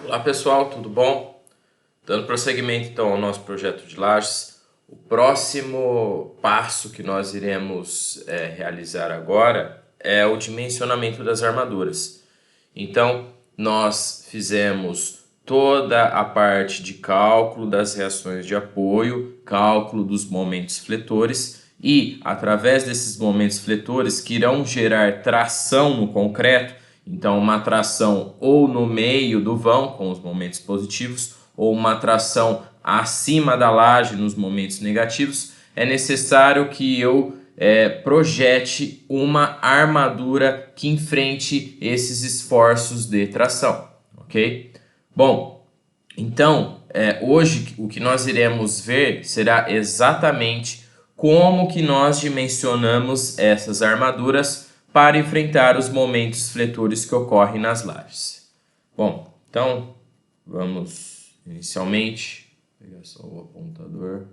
Olá pessoal, tudo bom? Dando prosseguimento então ao nosso projeto de lajes, o próximo passo que nós iremos realizar agora é o dimensionamento das armaduras. Então nós fizemos toda a parte de cálculo das reações de apoio, cálculo dos momentos fletores e através desses momentos fletores que irão gerar tração no concreto. Então, uma tração ou no meio do vão, com os momentos positivos, ou uma tração acima da laje nos momentos negativos, é necessário que eu projete uma armadura que enfrente esses esforços de tração, ok? Bom, então, hoje o que nós iremos ver será exatamente como que nós dimensionamos essas armaduras para enfrentar os momentos fletores que ocorrem nas lajes. Bom, então vamos inicialmente pegar só o apontador.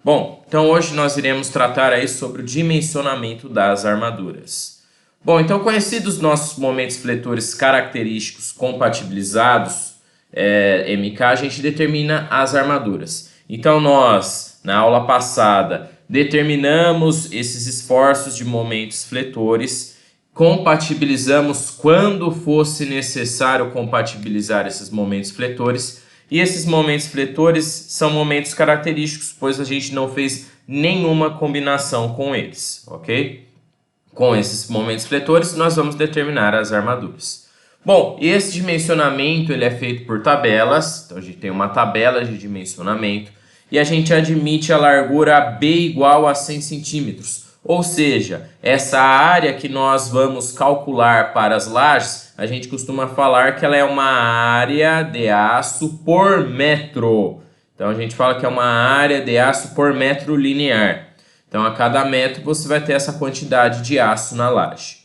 Bom, então hoje nós iremos tratar aí sobre o dimensionamento das armaduras. Bom, então conhecidos nossos momentos fletores característicos compatibilizados, MK, a gente determina as armaduras. Então nós, na aula passada, determinamos esses esforços de momentos fletores, compatibilizamos quando fosse necessário compatibilizar esses momentos fletores, e esses momentos fletores são momentos característicos, pois a gente não fez nenhuma combinação com eles, ok? Com esses momentos fletores, nós vamos determinar as armaduras. Bom, esse dimensionamento ele é feito por tabelas, então a gente tem uma tabela de dimensionamento e a gente admite a largura B igual a 100 centímetros, ou seja, essa área que nós vamos calcular para as lajes, a gente costuma falar que ela é uma área de aço por metro. Então a gente fala que é uma área de aço por metro linear. Então a cada metro você vai ter essa quantidade de aço na laje.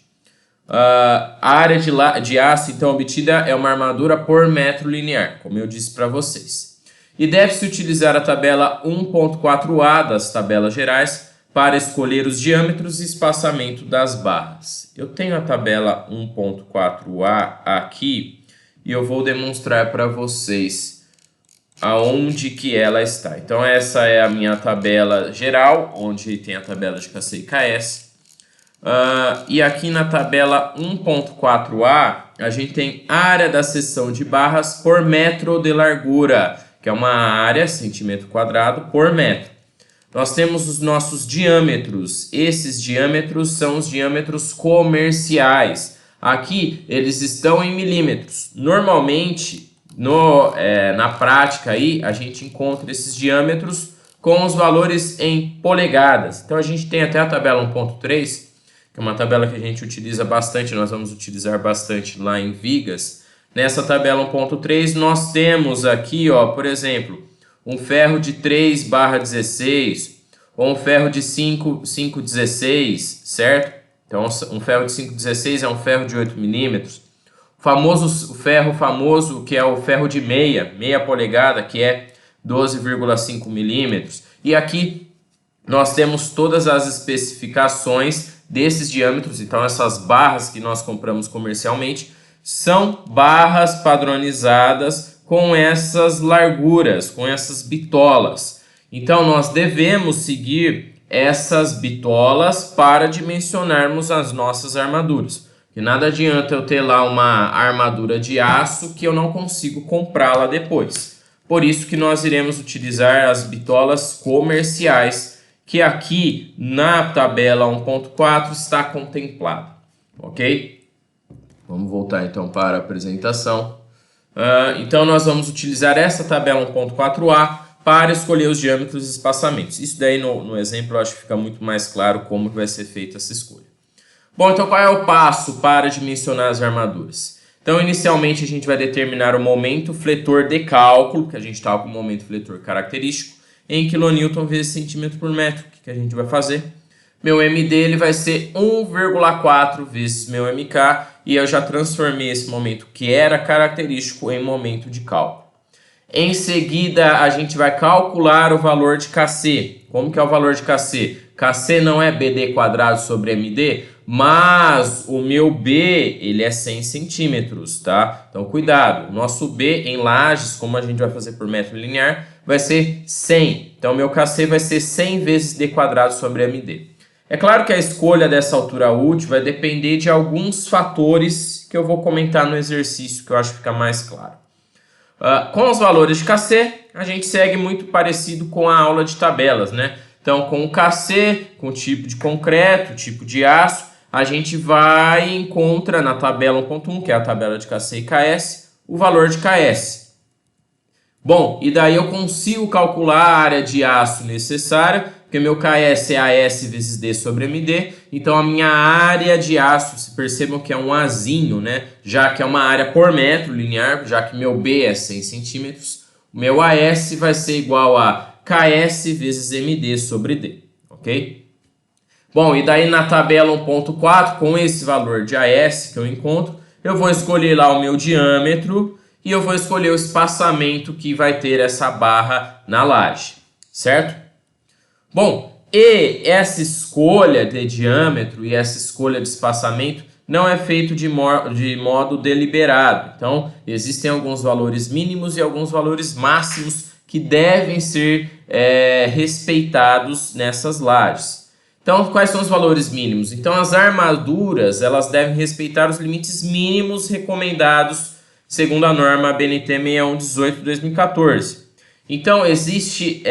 A área de aço então obtida é uma armadura por metro linear, como eu disse para vocês. E deve-se utilizar a tabela 1.4a das tabelas gerais para escolher os diâmetros e espaçamento das barras. Eu tenho a tabela 1.4a aqui e eu vou demonstrar para vocês aonde que ela está. Então essa é a minha tabela geral, onde tem a tabela de KC e KS. E aqui na tabela 1.4a a gente tem área da seção de barras por metro de largura, que é uma área, centímetro quadrado, por metro. Nós temos os nossos diâmetros. Esses diâmetros são os diâmetros comerciais. Aqui eles estão em milímetros. Normalmente, na prática, aí, a gente encontra esses diâmetros com os valores em polegadas. Então a gente tem até a tabela 1.3, que é uma tabela que a gente utiliza bastante, nós vamos utilizar bastante lá em vigas. Nessa tabela 1.3 nós temos aqui, ó, por exemplo, um ferro de 3/16 ou um ferro de 5/16, certo? Então um ferro de 5/16 é um ferro de 8 milímetros. O ferro famoso que é o ferro de meia polegada, que é 12,5 milímetros. E aqui nós temos todas as especificações desses diâmetros. Então essas barras que nós compramos comercialmente são barras padronizadas com essas larguras, com essas bitolas. Então nós devemos seguir essas bitolas para dimensionarmos as nossas armaduras. Porque nada adianta eu ter lá uma armadura de aço que eu não consigo comprá-la depois. Por isso que nós iremos utilizar as bitolas comerciais, que aqui na tabela 1.4 está contemplado, ok? Vamos voltar então para a apresentação. Então nós vamos utilizar essa tabela 1.4a para escolher os diâmetros e espaçamentos. Isso daí no exemplo eu acho que fica muito mais claro como que vai ser feita essa escolha. Bom, então qual é o passo para dimensionar as armaduras? Então inicialmente a gente vai determinar o momento fletor de cálculo, que a gente está com o momento fletor característico, em kN vezes centímetro por metro. O que a gente vai fazer? Meu MD ele vai ser 1,4 vezes meu MK e eu já transformei esse momento que era característico em momento de cálculo. Em seguida, a gente vai calcular o valor de KC. Como que é o valor de KC? KC não é BD quadrado sobre MD? mas o meu B, ele é 100 centímetros, tá? Então, cuidado, o nosso B em lajes, como a gente vai fazer por metro linear, vai ser 100. Então, o meu KC vai ser 100 vezes D quadrado sobre MD. É claro que a escolha dessa altura útil vai depender de alguns fatores que eu vou comentar no exercício, que eu acho que fica mais claro. Com os valores de KC, a gente segue muito parecido com a aula de tabelas, né? Então, com o KC, com o tipo de concreto, tipo de aço, a gente vai e encontra na tabela 1.1, que é a tabela de KC e KS, o valor de KS. Bom, e daí eu consigo calcular a área de aço necessária, porque meu KS é AS vezes D sobre MD, então a minha área de aço, se percebam que é um Azinho, né? Já que é uma área por metro linear, já que meu B é 100 centímetros, o meu AS vai ser igual a KS vezes MD sobre D, ok? Bom, e daí na tabela 1.4, com esse valor de AS que eu encontro, eu vou escolher lá o meu diâmetro e eu vou escolher o espaçamento que vai ter essa barra na laje, certo? Bom, e essa escolha de diâmetro e essa escolha de espaçamento não é feito de modo deliberado. Então, existem alguns valores mínimos e alguns valores máximos que devem ser respeitados nessas lajes. Então, quais são os valores mínimos? Então, as armaduras elas devem respeitar os limites mínimos recomendados segundo a norma BNT 6118/2014. Então, existe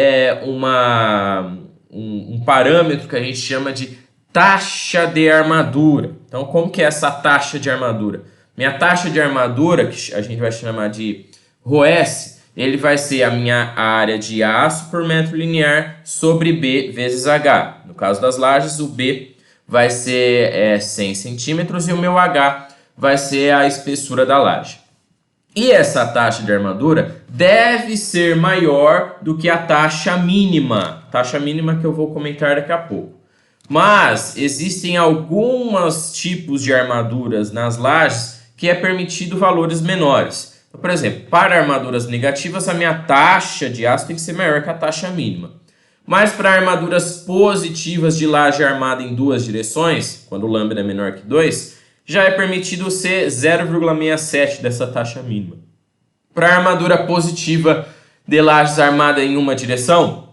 um parâmetro que a gente chama de taxa de armadura. Então, como que é essa taxa de armadura? Minha taxa de armadura, que a gente vai chamar de ρS, ele vai ser a minha área de aço por metro linear sobre B vezes H. No caso das lajes, o B vai ser 100 centímetros e o meu H vai ser a espessura da laje. E essa taxa de armadura deve ser maior do que a taxa mínima que eu vou comentar daqui a pouco. Mas existem alguns tipos de armaduras nas lajes que é permitido valores menores. Então, por exemplo, para armaduras negativas, a minha taxa de aço tem que ser maior que a taxa mínima. Mas para armaduras positivas de laje armada em duas direções, quando o lambda é menor que 2, já é permitido ser 0,67 dessa taxa mínima. Para a armadura positiva de lajes armada em uma direção,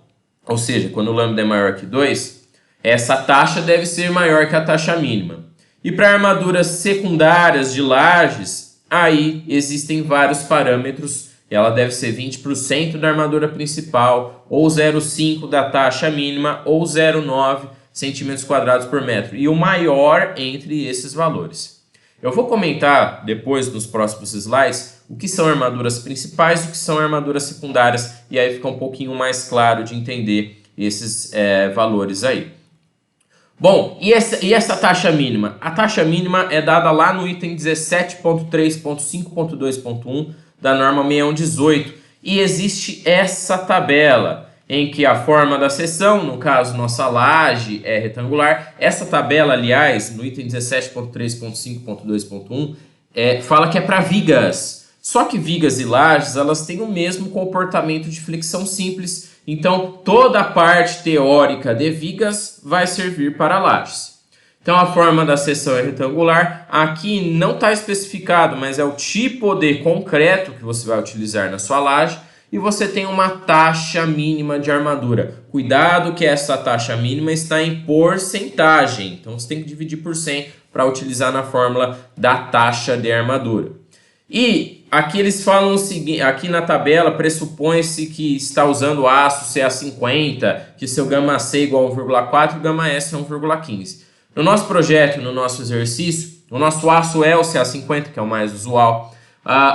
ou seja, quando o lambda é maior que 2, essa taxa deve ser maior que a taxa mínima. E para armaduras secundárias de lajes, aí existem vários parâmetros. Ela deve ser 20% da armadura principal, ou 0,5 da taxa mínima, ou 0,9 centímetros quadrados por metro. E o maior entre esses valores. Eu vou comentar depois nos próximos slides o que são armaduras principais e o que são armaduras secundárias. E aí fica um pouquinho mais claro de entender esses valores aí. Bom, e essa taxa mínima? A taxa mínima é dada lá no item 17.3.5.2.1 da norma 6118. E existe essa tabela em que a forma da seção, no caso nossa laje é retangular. Essa tabela, aliás, no item 17.3.5.2.1, fala que é para vigas. Só que vigas e lajes, elas têm o mesmo comportamento de flexão simples. Então, toda a parte teórica de vigas vai servir para lajes. Então, a forma da seção é retangular. Aqui não está especificado, mas é o tipo de concreto que você vai utilizar na sua laje. E você tem uma taxa mínima de armadura. Cuidado que essa taxa mínima está em porcentagem. Então, você tem que dividir por 100 para utilizar na fórmula da taxa de armadura. E aqui eles falam o seguinte, aqui na tabela pressupõe-se que está usando aço CA50, que seu gama C é igual a 1,4 e o gama S é 1,15. No nosso projeto, no nosso exercício, o nosso aço é o CA50, que é o mais usual.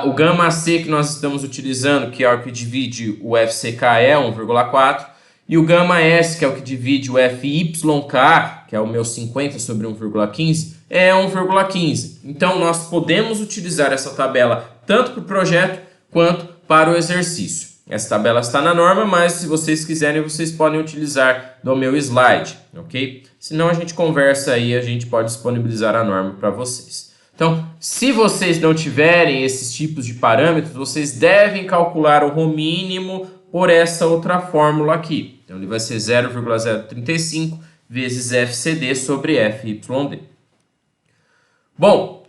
O gama C que nós estamos utilizando, que é o que divide o FCK, é 1,4. E o gama S, que é o que divide o FYK, que é o meu 50 sobre 1,15, é 1,15. Então, nós podemos utilizar essa tabela tanto para o projeto quanto para o exercício. Essa tabela está na norma, mas se vocês quiserem, vocês podem utilizar no meu slide, ok? Senão a gente conversa aí, a gente pode disponibilizar a norma para vocês. Então, se vocês não tiverem esses tipos de parâmetros, vocês devem calcular o ρ mínimo por essa outra fórmula aqui. Então, ele vai ser 0,035 vezes FCD sobre FYD. Bom,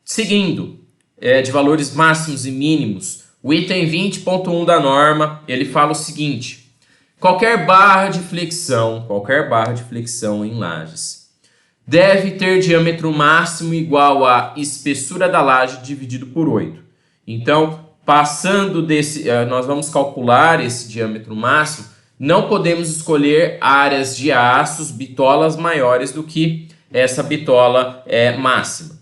seguindo, de valores máximos e mínimos, o item 20.1 da norma, ele fala o seguinte: qualquer barra de flexão em lajes deve ter diâmetro máximo igual à espessura da laje dividido por 8. Então, passando desse, nós vamos calcular esse diâmetro máximo. Não podemos escolher áreas de aços, bitolas maiores do que essa bitola máxima.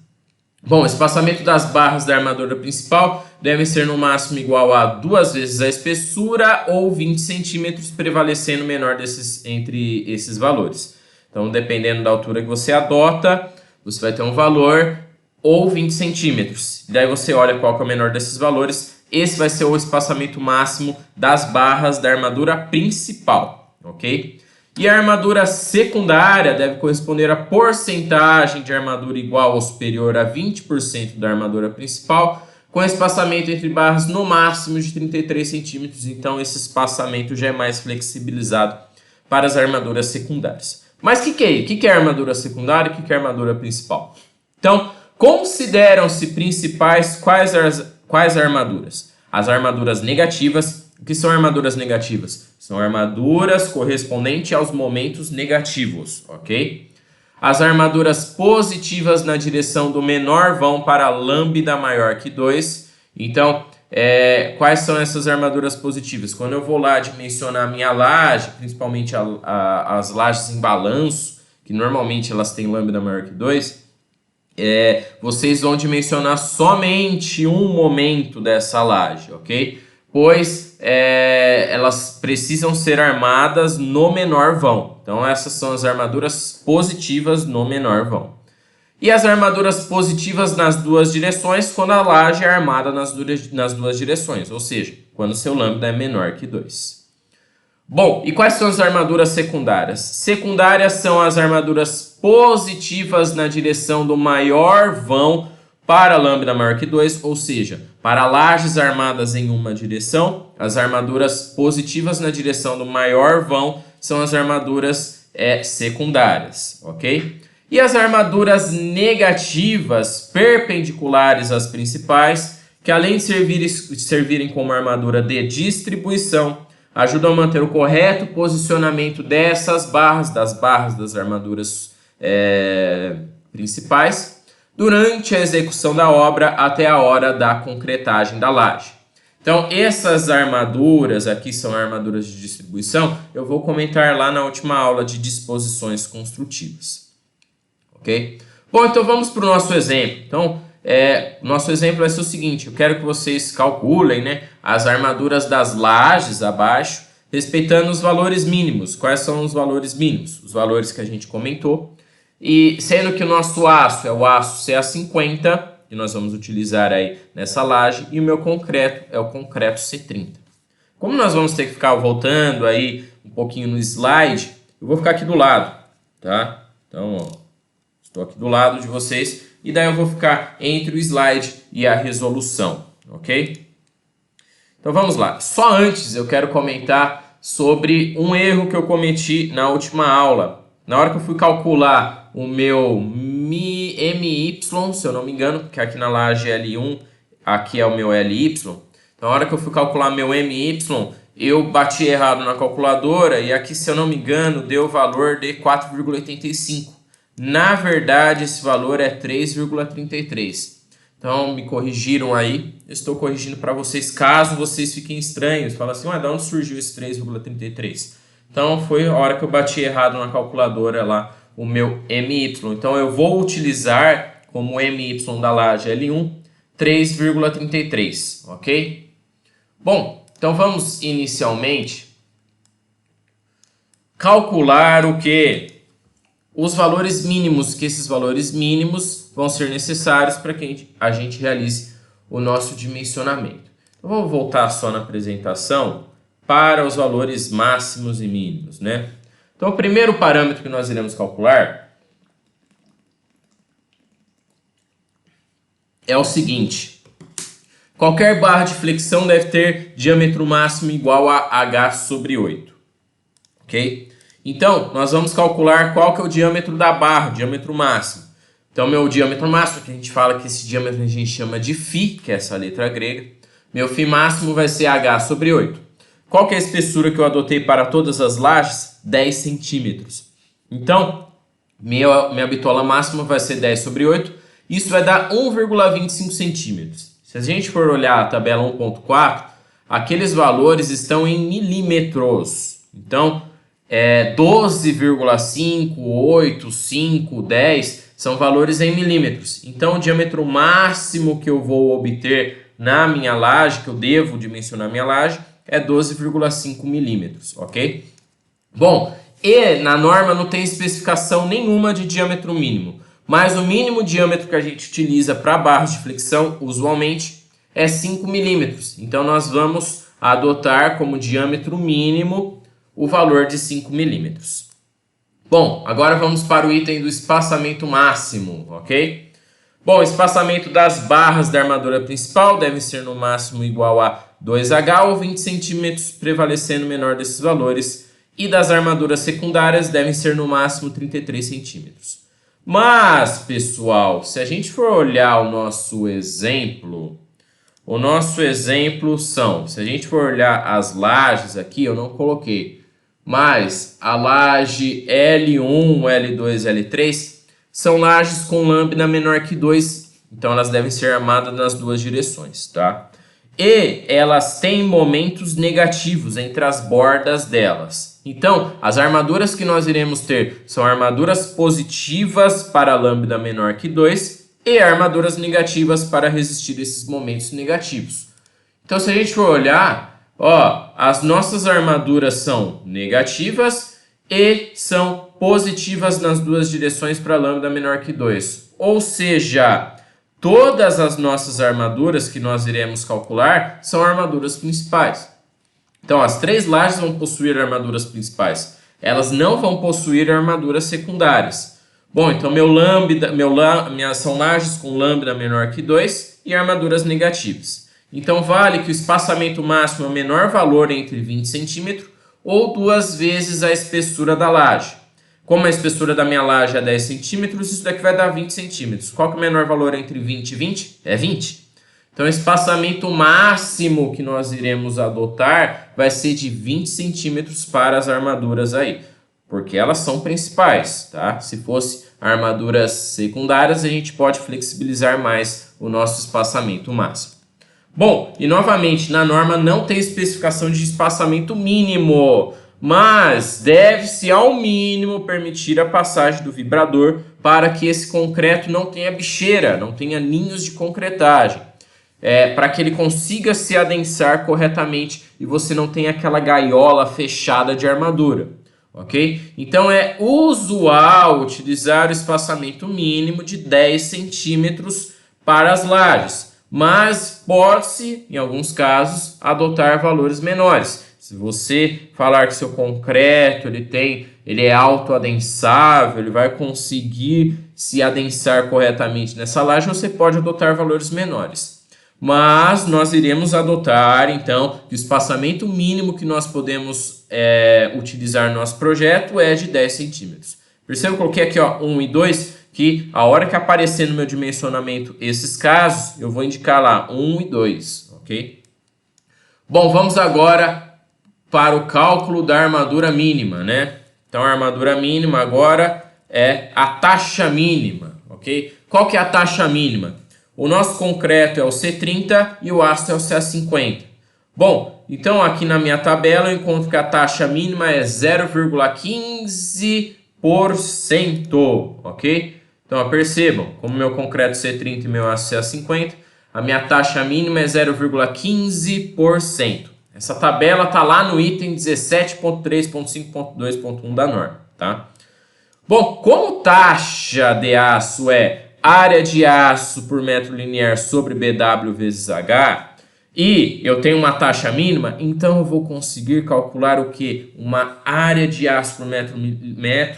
Bom, o espaçamento das barras da armadura principal deve ser no máximo igual a 2 vezes a espessura ou 20 centímetros, prevalecendo o menor entre esses valores. Então, dependendo da altura que você adota, você vai ter um valor ou 20 centímetros. Daí você olha qual que é o menor desses valores. Esse vai ser o espaçamento máximo das barras da armadura principal, ok? E a armadura secundária deve corresponder a porcentagem de armadura igual ou superior a 20% da armadura principal, com espaçamento entre barras no máximo de 33 centímetros. Então, esse espaçamento já é mais flexibilizado para as armaduras secundárias. Mas o que é armadura secundária e o que é armadura principal? Então, consideram-se principais quais armaduras? As armaduras negativas. O que são armaduras negativas? São armaduras correspondentes aos momentos negativos, ok? As armaduras positivas na direção do menor vão para a lambda maior que 2. Então, quais são essas armaduras positivas? Quando eu vou lá dimensionar a minha laje, principalmente as lajes em balanço, que normalmente elas têm lambda maior que 2, vocês vão dimensionar somente um momento dessa laje, ok? Pois elas precisam ser armadas no menor vão. Então essas são as armaduras positivas no menor vão. E as armaduras positivas nas duas direções, quando a laje é armada nas duas direções, ou seja, quando seu lambda é menor que 2. Bom, e quais são as armaduras secundárias? Secundárias são as armaduras positivas na direção do maior vão para lambda maior que 2, ou seja, para lajes armadas em uma direção, as armaduras positivas na direção do maior vão são as armaduras secundárias, ok? E as armaduras negativas perpendiculares às principais, que além de servirem como armadura de distribuição, ajudam a manter o correto posicionamento dessas barras, das armaduras principais, durante a execução da obra até a hora da concretagem da laje. Então, essas armaduras aqui são armaduras de distribuição. Eu vou comentar lá na última aula de disposições construtivas. Ok? Bom, então vamos para o nosso exemplo. Então, nosso exemplo vai ser o seguinte. Eu quero que vocês calculem, né, as armaduras das lajes abaixo, respeitando os valores mínimos. Quais são os valores mínimos? Os valores que a gente comentou. E sendo que o nosso aço é o aço CA50, que nós vamos utilizar aí nessa laje, e o meu concreto é o concreto C30. Como nós vamos ter que ficar voltando aí um pouquinho no slide, eu vou ficar aqui do lado, tá? Então, ó, estou aqui do lado de vocês, e daí eu vou ficar entre o slide e a resolução, ok? Então vamos lá. Só antes eu quero comentar sobre um erro que eu cometi na última aula. Na hora que eu fui calcular o meu MY, se eu não me engano, porque aqui na laje é L1, aqui é o meu LY. Na hora que eu fui calcular meu MY, eu bati errado na calculadora e aqui, se eu não me engano, deu o valor de 4,85. Na verdade, esse valor é 3,33. Então, me corrigiram aí. Eu estou corrigindo para vocês, caso vocês fiquem estranhos. Fala assim, de onde surgiu esse 3,33? Então, foi a hora que eu bati errado na calculadora lá, o meu MY. Então, eu vou utilizar como MY da laje L1, 3,33, ok? Bom, então vamos inicialmente calcular o quê? Os valores mínimos, que esses valores mínimos vão ser necessários para que a gente realize o nosso dimensionamento. Então, vamos voltar só na apresentação para os valores máximos e mínimos, né? Então, o primeiro parâmetro que nós iremos calcular é o seguinte. Qualquer barra de flexão deve ter diâmetro máximo igual a H sobre 8. Ok? Então, nós vamos calcular qual que é o diâmetro da barra, o diâmetro máximo. Então, meu diâmetro máximo, que a gente fala que esse diâmetro a gente chama de φ, que é essa letra grega, meu φ máximo vai ser h sobre 8. Qual que é a espessura que eu adotei para todas as lajes? 10 centímetros. Então, minha bitola máxima vai ser 10 sobre 8. Isso vai dar 1,25 centímetros. Se a gente for olhar a tabela 1.4, aqueles valores estão em milímetros. Então, 12,5, 8, 5, 10 são valores em milímetros. Então, o diâmetro máximo que eu vou obter na minha laje, que eu devo dimensionar minha laje, é 12,5 milímetros, ok? Bom, e na norma não tem especificação nenhuma de diâmetro mínimo, mas o mínimo diâmetro que a gente utiliza para barras de flexão, usualmente, é 5 milímetros. Então, nós vamos adotar como diâmetro mínimo o valor de 5 milímetros. Bom, agora vamos para o item do espaçamento máximo, ok? Bom, o espaçamento das barras da armadura principal deve ser no máximo igual a 2H ou 20 centímetros, prevalecendo o menor desses valores. E das armaduras secundárias devem ser no máximo 33 centímetros. Mas, pessoal, se a gente for olhar o nosso exemplo se a gente for olhar as lajes aqui, eu não coloquei, mas a laje L1, L2, L3 são lajes com lâmina menor que 2, então elas devem ser armadas nas duas direções, tá? E elas têm momentos negativos entre as bordas delas. Então, as armaduras que nós iremos ter são armaduras positivas para a lambda menor que 2 e armaduras negativas para resistir esses momentos negativos. Então, se a gente for olhar, as nossas armaduras são negativas e são positivas nas duas direções para a lambda menor que 2. Ou seja, todas as nossas armaduras que nós iremos calcular são armaduras principais. Então, as 3 lajes vão possuir armaduras principais. Elas não vão possuir armaduras secundárias. Bom, então são lajes com lambda menor que 2 e armaduras negativas. Então, vale que o espaçamento máximo é o menor valor entre 20 centímetros ou 2 vezes a espessura da laje. Como a espessura da minha laje é 10 centímetros, isso daqui vai dar 20 centímetros. Qual que é o menor valor entre 20 e 20? É 20. Então, o espaçamento máximo que nós iremos adotar vai ser de 20 centímetros para as armaduras aí, porque elas são principais, tá? Se fosse armaduras secundárias, a gente pode flexibilizar mais o nosso espaçamento máximo. Bom, e novamente, na norma não tem especificação de espaçamento mínimo, mas deve-se ao mínimo permitir a passagem do vibrador para que esse concreto não tenha bicheira, não tenha ninhos de concretagem. Para que ele consiga se adensar corretamente e você não tenha aquela gaiola fechada de armadura, ok? Então é usual utilizar o espaçamento mínimo de 10 centímetros para as lajes, mas pode-se, em alguns casos, adotar valores menores. Se você falar que seu concreto ele é autoadensável, ele vai conseguir se adensar corretamente nessa laje, você pode adotar valores menores. Mas nós iremos adotar, então, que o espaçamento mínimo que nós podemos utilizar no nosso projeto é de 10 centímetros. Perceba, eu coloquei aqui 1 e 2, que a hora que aparecer no meu dimensionamento esses casos, eu vou indicar lá 1 e 2, ok? Bom, vamos agora para o cálculo da armadura mínima, né? Então, a armadura mínima agora é a taxa mínima, ok? Qual que é a taxa mínima? O nosso concreto é o C30 e o aço é o C50. Bom, então aqui na minha tabela eu encontro que a taxa mínima é 0,15%, ok? Então percebam, como meu concreto C30 e meu aço C50, a minha taxa mínima é 0,15%. Essa tabela está lá no item 17.3.5.2.1 da norma, tá? Bom, como taxa de aço é área de aço por metro linear sobre BW vezes H, e eu tenho uma taxa mínima, então eu vou conseguir calcular o quê? Uma área de aço por metro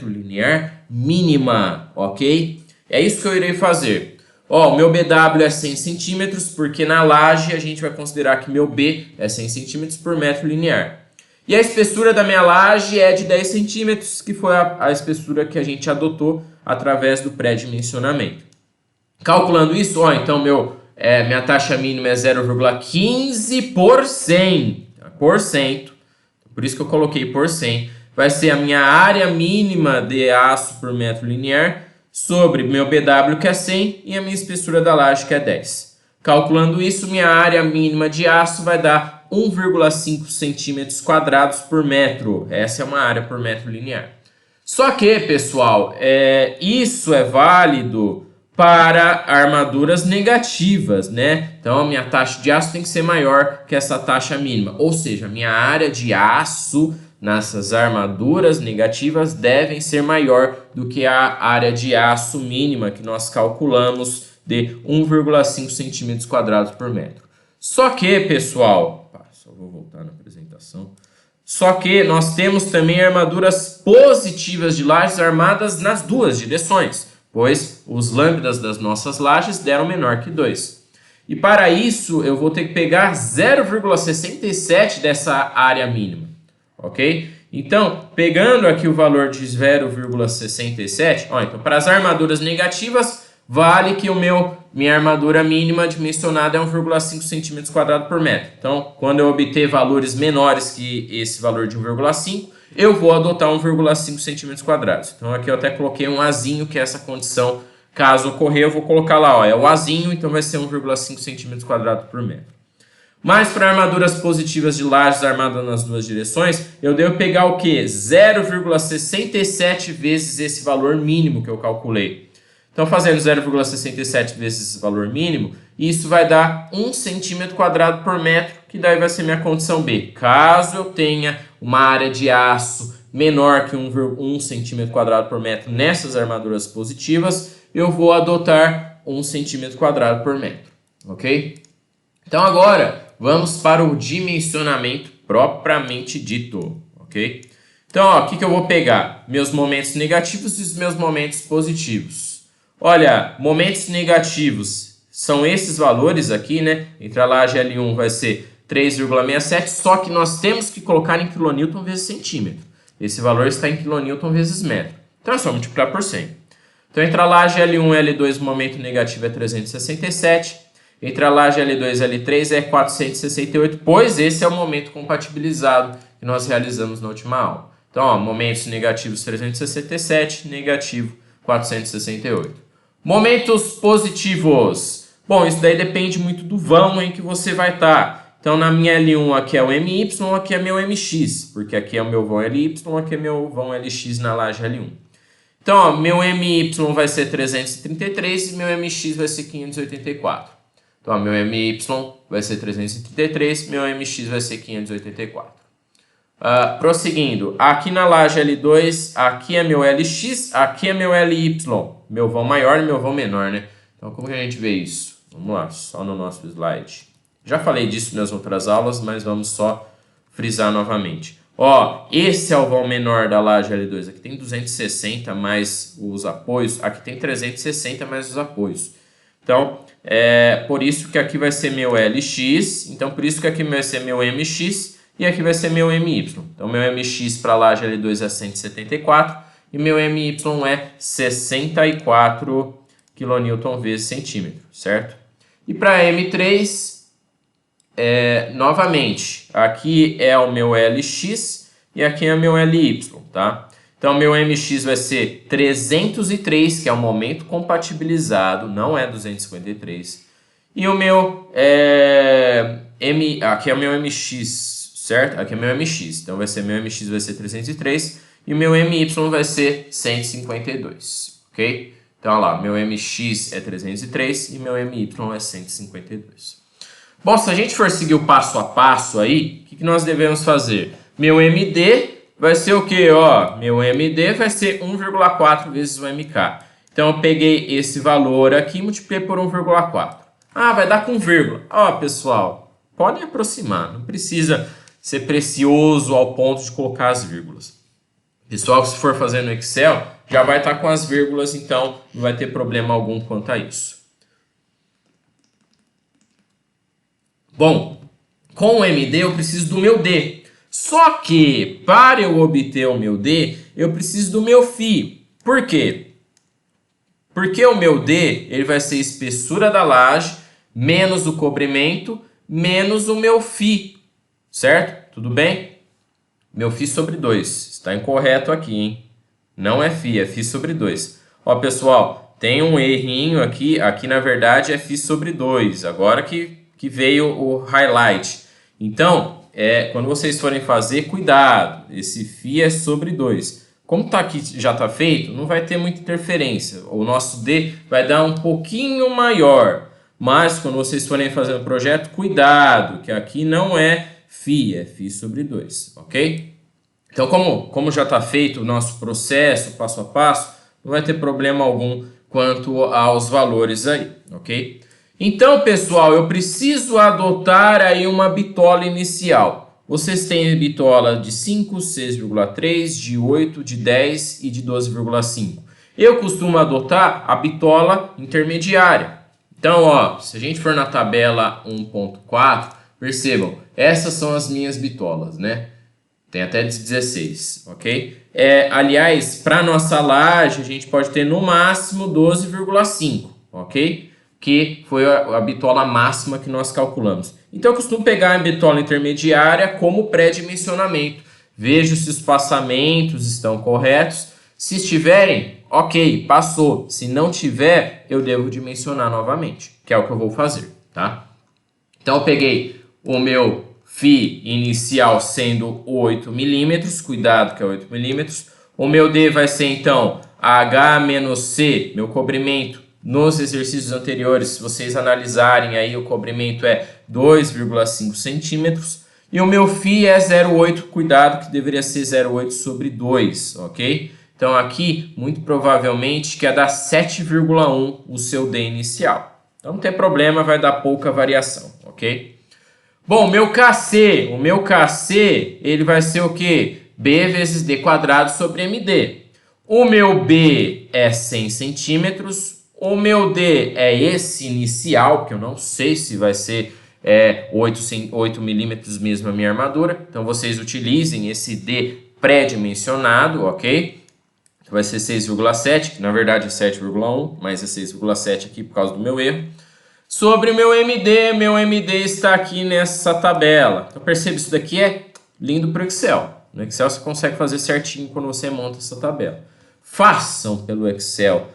linear mínima, ok? É isso que eu irei fazer. O meu BW é 100 centímetros, porque na laje a gente vai considerar que meu B é 100 centímetros por metro linear. E a espessura da minha laje é de 10 centímetros, que foi a espessura que a gente adotou através do pré-dimensionamento. Calculando isso, ó, então minha taxa mínima é 0,15%. Por cento. Por isso que eu coloquei por 100. Vai ser a minha área mínima de aço por metro linear sobre meu BW, que é 100, e a minha espessura da laje, que é 10. Calculando isso, minha área mínima de aço vai dar 1,5 centímetros quadrados por metro. Essa é uma área por metro linear. Só que, pessoal, isso é válido para armaduras negativas, né? Então, a minha taxa de aço tem que ser maior que essa taxa mínima. Ou seja, a minha área de aço nessas armaduras negativas devem ser maior do que a área de aço mínima que nós calculamos de 1,5 centímetros quadrados por metro. Só que, pessoal, só vou voltar na apresentação. Só que nós temos também armaduras positivas de lajes armadas nas duas direções, pois os lambdas das nossas lajes deram menor que 2. E para isso eu vou ter que pegar 0,67 dessa área mínima, ok? Então, pegando aqui o valor de 0,67, então para as armaduras negativas, vale que minha armadura mínima dimensionada é 1,5 centímetros quadrados por metro. Então, quando eu obter valores menores que esse valor de 1,5, eu vou adotar 1,5 centímetros quadrados. Então, aqui eu até coloquei um azinho, que é essa condição, caso ocorrer, eu vou colocar lá, é o azinho, então vai ser 1,5 centímetros quadrados por metro. Mas para armaduras positivas de lajes armadas nas duas direções, eu devo pegar o quê? 0,67 vezes esse valor mínimo que eu calculei. Então, fazendo 0,67 vezes esse valor mínimo, isso vai dar 1 centímetro quadrado por metro, que daí vai ser minha condição B. Caso eu tenha uma área de aço menor que 1 centímetro quadrado por metro nessas armaduras positivas, eu vou adotar 1 centímetro quadrado por metro, ok? Então, agora, vamos para o dimensionamento propriamente dito, ok? Então, o que eu vou pegar? Meus momentos negativos e os meus momentos positivos. Olha, momentos negativos são esses valores aqui, né? Entre a laje L1 vai ser 3,67, só que nós temos que colocar em quilonewton vezes centímetro. Esse valor está em quilonewton vezes metro. Então é só multiplicar por 100. Então entre a laje L1 e L2 o momento negativo é 367. Entre a laje L2 e L3 é 468, pois esse é o momento compatibilizado que nós realizamos na última aula. Então, momentos negativos 367, negativo 468. Momentos positivos. Bom, isso daí depende muito do vão em que você vai estar. Então, na minha L1 aqui é o MY, aqui é meu MX, porque aqui é o meu vão LY, aqui é meu vão LX na laje L1. Então, meu MY vai ser 333 e meu MX vai ser 584. Então, meu MY vai ser 333, meu MX vai ser 584. Prosseguindo, aqui na laje L2, aqui é meu LX, aqui é meu LY. Meu vão maior e meu vão menor, né? Então, como que a gente vê isso? Vamos lá, só no nosso slide. Já falei disso nas outras aulas, mas vamos só frisar novamente. Esse é o vão menor da laje L2. Aqui tem 260 mais os apoios. Aqui tem 360 mais os apoios. Então, por isso que aqui vai ser meu LX. Então, por isso que aqui vai ser meu MX. E aqui vai ser meu MY. Então, meu MX para a laje L2 é 174 e meu MY é 64 kN vezes centímetro, certo? E para M3, novamente, aqui é o meu LX e aqui é o meu LY, tá? Então, meu MX vai ser 303, que é o momento compatibilizado, não é 253. E o meu, aqui é o meu MX, certo? Aqui é meu MX, então meu MX vai ser 303 e meu MY vai ser 152, ok? Então, olha lá, meu MX é 303 e meu MY é 152. Bom, se a gente for seguir o passo a passo aí, o que nós devemos fazer? Meu MD vai ser o quê? Meu MD vai ser 1,4 vezes o MK. Então, eu peguei esse valor aqui e multipliquei por 1,4. Vai dar com vírgula. Pessoal, podem aproximar, não precisa ser precioso ao ponto de colocar as vírgulas. Pessoal, se for fazer no Excel, já vai estar com as vírgulas, então não vai ter problema algum quanto a isso. Bom, com o MD eu preciso do meu D. Só que, para eu obter o meu D, eu preciso do meu φ. Por quê? Porque o meu D ele vai ser espessura da laje, menos o cobrimento, menos o meu φ, certo? Tudo bem? Meu φ sobre 2. Está incorreto aqui, hein? Não é φ, é φ sobre 2. Ó, pessoal, tem um errinho aqui. Aqui, na verdade, é φ sobre 2. Agora que veio o highlight. Então, quando vocês forem fazer, cuidado. Esse φ é sobre 2. Como tá aqui, já está feito, não vai ter muita interferência. O nosso D vai dar um pouquinho maior. Mas, quando vocês forem fazer um projeto, cuidado, que aqui não é φ, é φ sobre 2, ok? Então, como já está feito o nosso processo, passo a passo, não vai ter problema algum quanto aos valores aí, ok? Então, pessoal, eu preciso adotar aí uma bitola inicial. Vocês têm bitola de 5, 6,3, de 8, de 10 e de 12,5. Eu costumo adotar a bitola intermediária. Então, ó, se a gente for na tabela 1.4, percebam, essas são as minhas bitolas, né? Tem até de 16, ok? Aliás, para nossa laje, a gente pode ter no máximo 12,5, ok? Que foi a bitola máxima que nós calculamos. Então, eu costumo pegar a bitola intermediária como pré-dimensionamento. Vejo se os passamentos estão corretos. Se estiverem, ok, passou. Se não tiver, eu devo dimensionar novamente, que é o que eu vou fazer, tá? Então, eu peguei o meu φ inicial sendo 8 milímetros, cuidado que é 8 milímetros. O meu D vai ser então H menos C, meu cobrimento. Nos exercícios anteriores, se vocês analisarem aí, o cobrimento é 2,5 centímetros. E o meu φ é 0,8, cuidado que deveria ser 0,8 sobre 2, ok? Então aqui, muito provavelmente, que é dar 7,1 o seu D inicial. Então não tem problema, vai dar pouca variação, ok? Bom, o meu KC, ele vai ser o quê? B vezes D quadrado sobre MD. O meu B é 100 centímetros. O meu D é esse inicial, que eu não sei se vai ser 8 milímetros mesmo a minha armadura. Então, vocês utilizem esse D pré-dimensionado, ok? Que vai ser 6,7, que na verdade é 7,1, mas é 6,7 aqui por causa do meu erro. Sobre o meu MD está aqui nessa tabela. Então percebe, isso daqui é lindo para o Excel. No Excel você consegue fazer certinho quando você monta essa tabela. Façam pelo Excel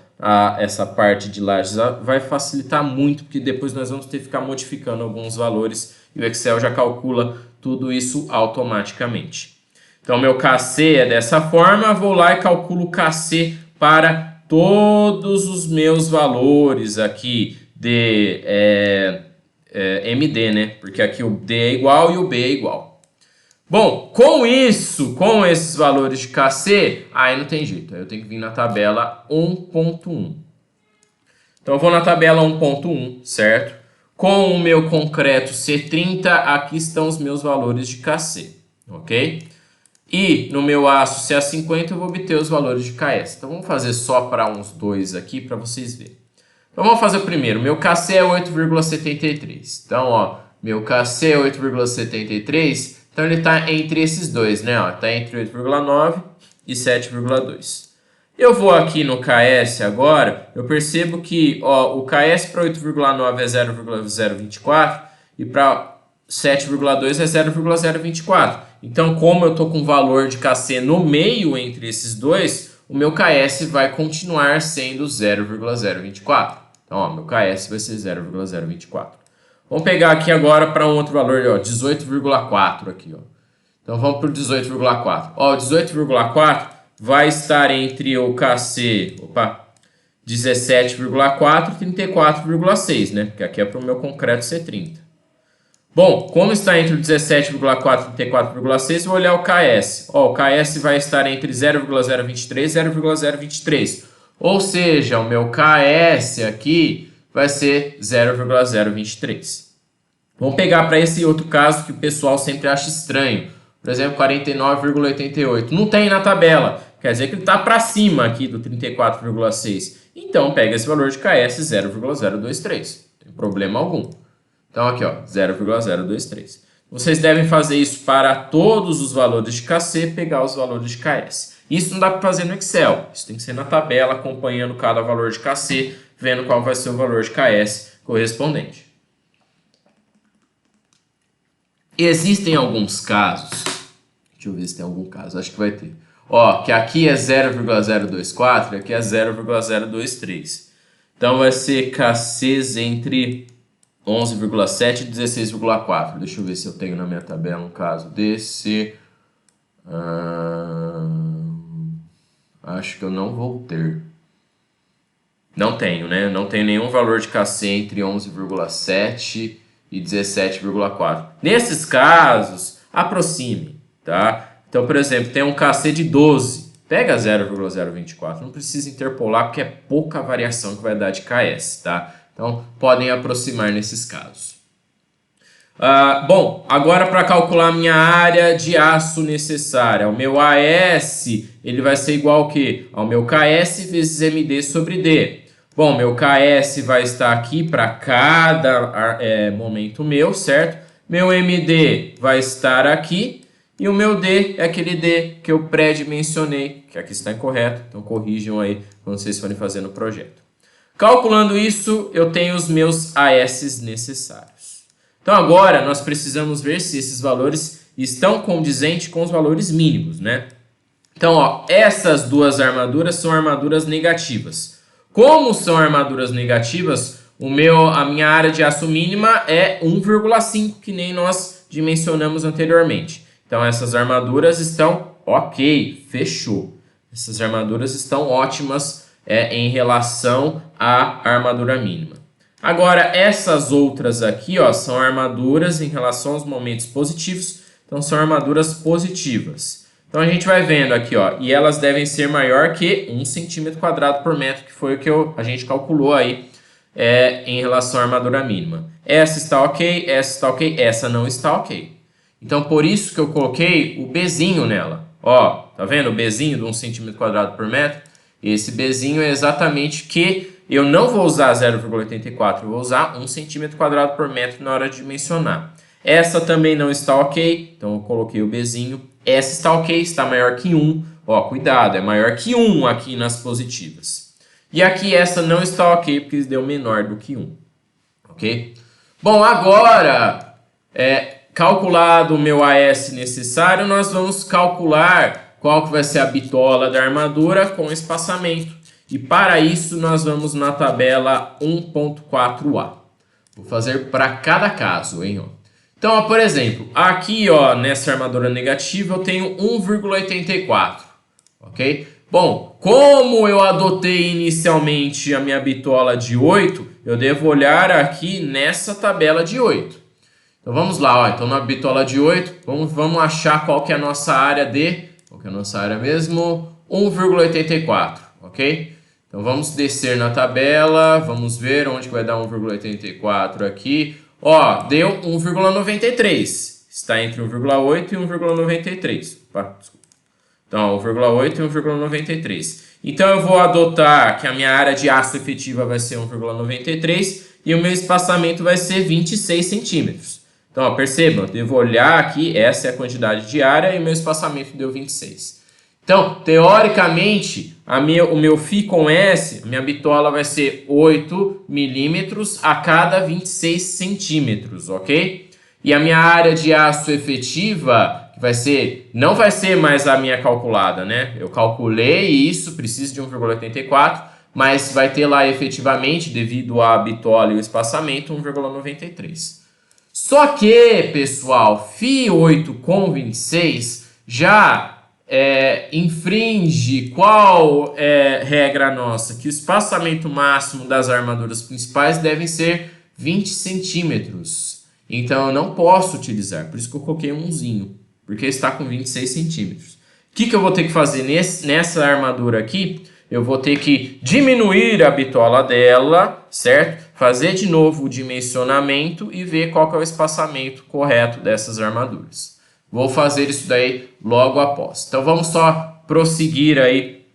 essa parte de lajes, vai facilitar muito, porque depois nós vamos ter que ficar modificando alguns valores e o Excel já calcula tudo isso automaticamente. Então meu KC é dessa forma, vou lá e calculo o KC para todos os meus valores aqui de MD, né? Porque aqui o D é igual e o B é igual. Bom, com esses valores de KC, aí não tem jeito. Aí eu tenho que vir na tabela 1.1. Então eu vou na tabela 1.1, certo? Com o meu concreto C30, aqui estão os meus valores de KC, ok? E no meu aço CA50 eu vou obter os valores de KS. Então vamos fazer só para uns dois aqui para vocês verem. Então vamos fazer o primeiro. Meu KC é 8,73. Então, ó, meu KC é 8,73. Então ele está entre esses dois, né? Está entre 8,9 e 7,2. Eu vou aqui no KS agora, eu percebo que ó, o KS para 8,9 é 0,024 e para 7,2 é 0,024. Então, como eu estou com valor de KC no meio entre esses dois, o meu KS vai continuar sendo 0,024. Então, ó, meu KS vai ser 0,024. Vamos pegar aqui agora para um outro valor, ó, 18,4 aqui, ó. Então, vamos para o 18,4. Ó, o 18,4 vai estar entre o KC, 17,4 e 34,6, né? Porque aqui é para o meu concreto C30. Bom, como está entre o 17,4 e 34,6, vou olhar o KS. Ó, o KS vai estar entre 0,023 e 0,023. Ou seja, o meu KS aqui vai ser 0,023. Vamos pegar para esse outro caso que o pessoal sempre acha estranho. Por exemplo, 49,88. Não tem na tabela. Quer dizer que ele está para cima aqui do 34,6. Então, pega esse valor de KS 0,023. Não tem problema algum. Então, aqui, ó, 0,023. Vocês devem fazer isso para todos os valores de KC, pegar os valores de KS. Isso não dá para fazer no Excel, isso tem que ser na tabela, acompanhando cada valor de KC, vendo qual vai ser o valor de KS correspondente. Existem alguns casos, deixa eu ver se tem algum caso, acho que vai ter. Ó, que aqui é 0,024 e aqui é 0,023. Então vai ser KCs entre 11,7 e 16,4. Deixa eu ver se eu tenho na minha tabela um caso desse. Acho que eu não vou ter. Não tenho, né? Não tenho nenhum valor de KC entre 11,7 e 17,4. Nesses casos, aproxime, tá? Então, por exemplo, tem um KC de 12. Pega 0,024. Não precisa interpolar porque é pouca variação que vai dar de KS, tá? Então, podem aproximar nesses casos. Bom, agora para calcular a minha área de aço necessária. O meu AS ele vai ser igual ao quê? Ao meu KS vezes MD sobre D. Bom, meu KS vai estar aqui para cada momento meu, certo? Meu MD vai estar aqui. E o meu D é aquele D que eu pré-dimensionei, que aqui está incorreto. Então corrijam aí quando vocês forem fazer no projeto. Calculando isso, eu tenho os meus AS necessários. Então agora nós precisamos ver se esses valores estão condizentes com os valores mínimos, né? Então, ó, essas duas armaduras são armaduras negativas. Como são armaduras negativas, a minha área de aço mínima é 1,5, que nem nós dimensionamos anteriormente. Então essas armaduras estão ok, fechou. Essas armaduras estão ótimas em relação à armadura mínima. Agora, essas outras aqui, ó, são armaduras em relação aos momentos positivos, então são armaduras positivas. Então a gente vai vendo aqui, ó, e elas devem ser maior que 1 cm² por metro, que foi o que a gente calculou aí em relação à armadura mínima. Essa está ok, essa não está ok. Então por isso que eu coloquei o Bzinho nela. Ó, tá vendo o Bzinho de 1 cm² por metro? Esse Bzinho é exatamente que eu não vou usar 0,84, eu vou usar 1 cm² por metro na hora de dimensionar. Essa também não está ok, então eu coloquei o Bzinho. Essa está ok, está maior que 1. Ó, cuidado, é maior que 1 aqui nas positivas. E aqui essa não está ok, porque deu menor do que 1. Ok? Bom, agora, calculado o meu AS necessário, nós vamos calcular qual que vai ser a bitola da armadura com espaçamento. E para isso nós vamos na tabela 1.4a. Vou fazer para cada caso, hein? Então, ó, por exemplo, aqui ó, nessa armadura negativa eu tenho 1,84, ok? Bom, como eu adotei inicialmente a minha bitola de 8, eu devo olhar aqui nessa tabela de 8. Então vamos lá, ó, então na bitola de 8, vamos achar qual que é a nossa área qual que é a nossa área mesmo? 1,84, ok? Então vamos descer na tabela, vamos ver onde vai dar 1,84 aqui. Ó, deu 1,93. Está entre 1,8 e 1,93. Então, 1,8 e 1,93. Então eu vou adotar que a minha área de aço efetiva vai ser 1,93 e o meu espaçamento vai ser 26 centímetros. Então, ó, percebam, eu devo olhar aqui, essa é a quantidade de área e o meu espaçamento deu 26. Então, teoricamente, o meu φ com S, a minha bitola vai ser 8 milímetros a cada 26 centímetros, ok? E a minha área de aço efetiva não vai ser mais a minha calculada, né? Eu calculei isso, preciso de 1,84, mas vai ter lá efetivamente, devido à bitola e o espaçamento, 1,93. Só que, pessoal, φ8 com 26 já infringe qual regra nossa? Que o espaçamento máximo das armaduras principais devem ser 20 centímetros. Então eu não posso utilizar, por isso que eu coloquei um 1zinho, porque está com 26 centímetros. O que eu vou ter que fazer nessa armadura aqui? Eu vou ter que diminuir a bitola dela, certo? Fazer de novo o dimensionamento e ver qual que é o espaçamento correto dessas armaduras. Vou fazer isso daí logo após. Então vamos só prosseguir aí,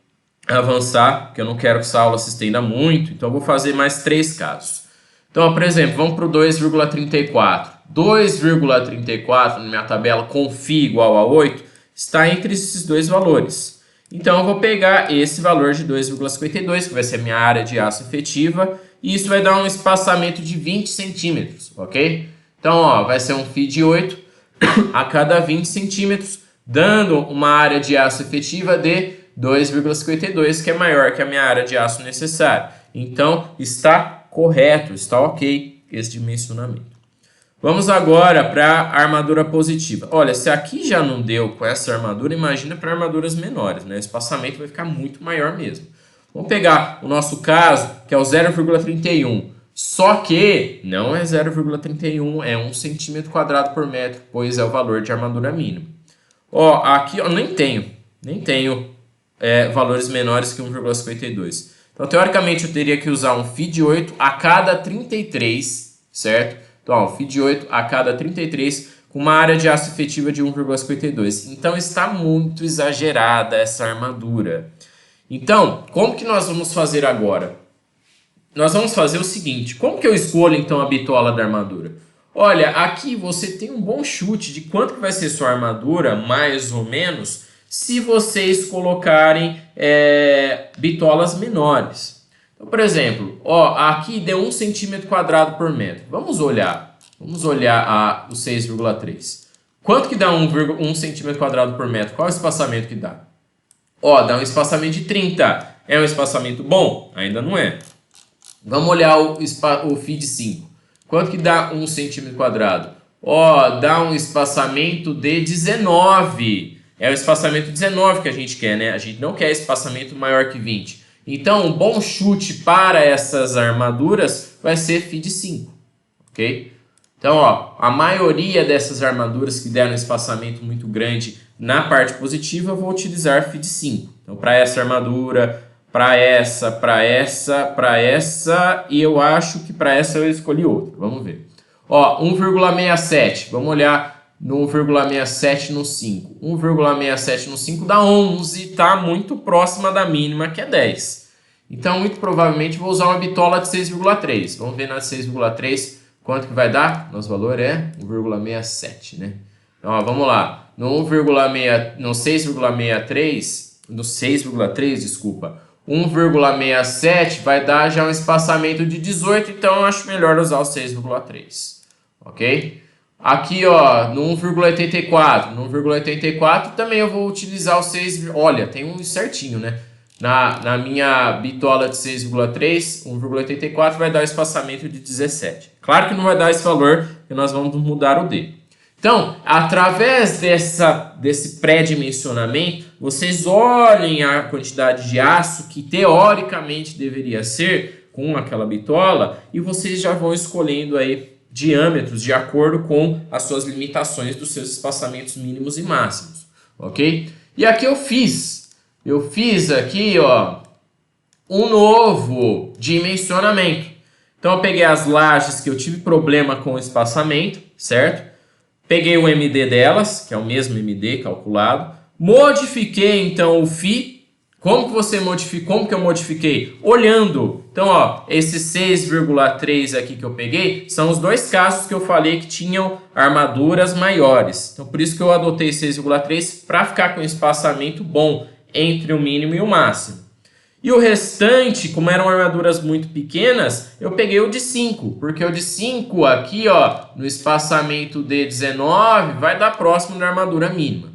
avançar, porque eu não quero que essa aula se estenda muito. Então eu vou fazer mais 3 casos. Então, por exemplo, vamos para o 2,34. 2,34 na minha tabela com φ igual a 8 está entre esses dois valores. Então eu vou pegar esse valor de 2,52, que vai ser a minha área de aço efetiva, e isso vai dar um espaçamento de 20 centímetros, ok? Então, ó, vai ser um φ de 8 a cada 20 centímetros, dando uma área de aço efetiva de 2,52, que é maior que a minha área de aço necessária. Então, está correto, está ok esse dimensionamento. Vamos agora para a armadura positiva. Olha, se aqui já não deu com essa armadura, imagina para armaduras menores, né? O espaçamento vai ficar muito maior mesmo. Vamos pegar o nosso caso, que é o 0,31. Só que não é 0,31, é 1 centímetro quadrado por metro, pois é o valor de armadura mínima. Ó, aqui eu nem tenho valores menores que 1,52. Então, teoricamente, eu teria que usar um φ de 8 a cada 33, certo? Então, ó, φ de 8 a cada 33, com uma área de aço efetiva de 1,52. Então, está muito exagerada essa armadura. Então, como que nós vamos fazer agora? Nós vamos fazer o seguinte, como que eu escolho, então, a bitola da armadura? Olha, aqui você tem um bom chute de quanto que vai ser sua armadura, mais ou menos, se vocês colocarem bitolas menores. Então, por exemplo, ó, aqui deu 1 centímetro quadrado por metro. Vamos olhar o 6,3. Quanto que dá 1 centímetro quadrado por metro? Qual é o espaçamento que dá? Ó, dá um espaçamento de 30. É um espaçamento bom? Ainda não é. Vamos olhar o φ de 5. Quanto que dá 1 centímetro quadrado? Ó, dá um espaçamento de 19. É o espaçamento 19 que a gente quer, né? A gente não quer espaçamento maior que 20. Então, um bom chute para essas armaduras vai ser φ de 5, ok? Então, ó, a maioria dessas armaduras que deram espaçamento muito grande na parte positiva, eu vou utilizar φ de 5. Então, para essa armadura, para essa, e eu acho que para essa eu escolhi outra. Vamos ver. Ó, 1,67. Vamos olhar no 1,67 no 5. 1,67 no 5 dá 11, tá muito próxima da mínima, que é 10. Então, muito provavelmente, vou usar uma bitola de 6,3. Vamos ver na 6,3 quanto que vai dar. Nosso valor é 1,67, né? Então, ó, vamos lá. No 6,3, desculpa, 1,67 vai dar já um espaçamento de 18, então eu acho melhor usar o 6,3, ok? Aqui, ó, no 1,84 também eu vou utilizar o 6, olha, tem um certinho, né? Na minha bitola de 6,3, 1,84 vai dar o espaçamento de 17. Claro que não vai dar esse valor, porque nós vamos mudar o D. Então, através desse pré-dimensionamento, vocês olhem a quantidade de aço que teoricamente deveria ser com aquela bitola e vocês já vão escolhendo aí diâmetros de acordo com as suas limitações dos seus espaçamentos mínimos e máximos, ok? E aqui eu fiz aqui, ó, um novo dimensionamento. Então, eu peguei as lajes que eu tive problema com o espaçamento, certo? Peguei o MD delas, que é o mesmo MD calculado. Modifiquei, então, o φ. Como que eu modifiquei? Olhando. Então, ó, esse 6,3 aqui que eu peguei são os dois casos que eu falei que tinham armaduras maiores. Então, por isso que eu adotei 6,3 para ficar com um espaçamento bom entre o mínimo e o máximo. E o restante, como eram armaduras muito pequenas, eu peguei o de 5, porque o de 5 aqui, ó, no espaçamento de 19, vai dar próximo da armadura mínima,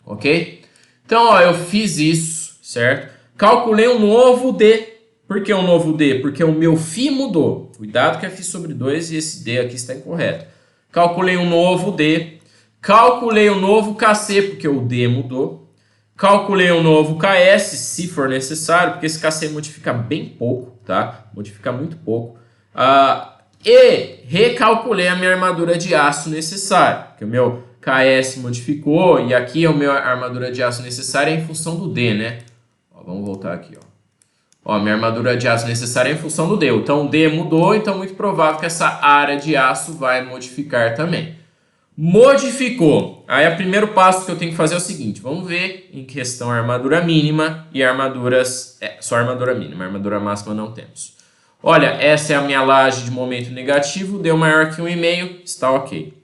ok? Então, ó, eu fiz isso, certo? Calculei um novo D. Por que um novo D? Porque o meu φ mudou. Cuidado que é φ sobre 2 e esse D aqui está incorreto. Calculei um novo D. Calculei um novo KC, porque o D mudou. Calculei um novo KS, se for necessário, porque esse KC modifica bem pouco, tá? Modifica muito pouco. E recalculei a minha armadura de aço necessária, que o meu KS modificou, e aqui a minha armadura de aço necessária é em função do D, né? Ó, vamos voltar aqui, ó. Ó, minha armadura de aço necessária é em função do D. Então, o D mudou, então é muito provável que essa área de aço vai modificar também. Modificou. Aí, o primeiro passo que eu tenho que fazer é o seguinte. Vamos ver em questão a armadura mínima e armaduras... só armadura mínima. Armadura máxima não temos. Olha, essa é a minha laje de momento negativo. Deu maior que 1,5. Está ok.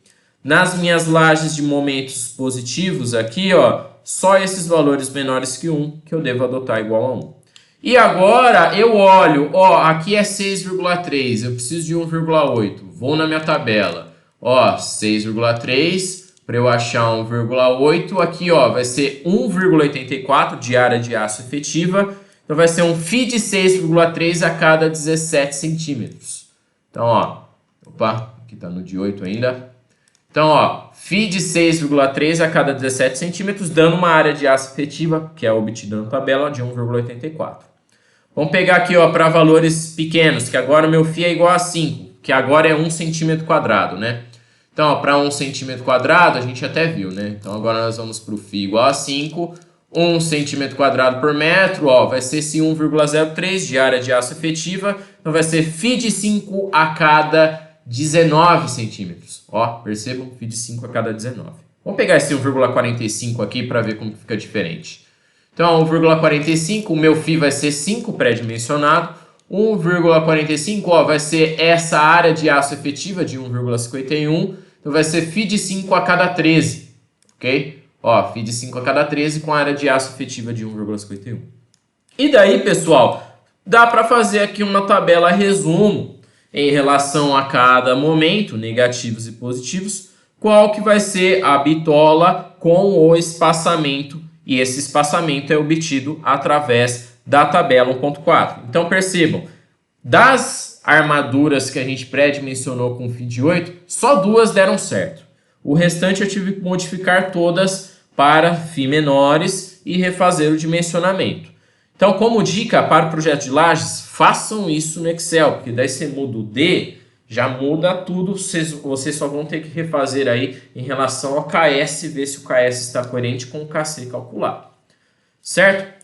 Nas minhas lajes de momentos positivos aqui, ó, só esses valores menores que 1 que eu devo adotar igual a 1. E agora eu olho, aqui é 6,3, eu preciso de 1,8, vou na minha tabela, 6,3, para eu achar 1,8, aqui vai ser 1,84 de área de aço efetiva, então vai ser um φ de 6,3 a cada 17 centímetros. Então, aqui está no de 8 ainda. Então, φ de 6,3 a cada 17 centímetros, dando uma área de aço efetiva, que é obtida na tabela, de 1,84. Vamos pegar aqui para valores pequenos, que agora o meu φ é igual a 5, que agora é 1 centímetro quadrado, né? Então, para 1 centímetro quadrado, a gente até viu, né? Então, agora nós vamos para o φ igual a 5, 1 centímetro quadrado por metro, vai ser esse 1,03 de área de aço efetiva, então vai ser φ de 5 a cada 19 centímetros. Percebam, φ de 5 a cada 19. Vamos pegar esse 1,45 aqui para ver como fica diferente. Então, 1,45, o meu φ vai ser 5 pré-dimensionado. 1,45 vai ser essa área de aço efetiva de 1,51. Então, vai ser φ de 5 a cada 13. Ok? Φ de 5 a cada 13 com a área de aço efetiva de 1,51. E daí, pessoal, dá para fazer aqui uma tabela resumo em relação a cada momento, negativos e positivos, qual que vai ser a bitola com o espaçamento. E esse espaçamento é obtido através da tabela 1.4. Então, percebam, das armaduras que a gente pré-dimensionou com φ de 8, só 2 deram certo. O restante eu tive que modificar todas para φ menores e refazer o dimensionamento. Então, como dica para o projeto de lajes, façam isso no Excel, porque daí você muda o D, já muda tudo, vocês só vão ter que refazer aí em relação ao KS, ver se o KS está coerente com o KC calculado, certo?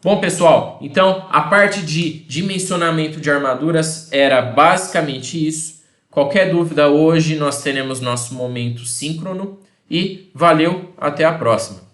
Bom, pessoal, então a parte de dimensionamento de armaduras era basicamente isso. Qualquer dúvida hoje, nós teremos nosso momento síncrono e valeu, até a próxima.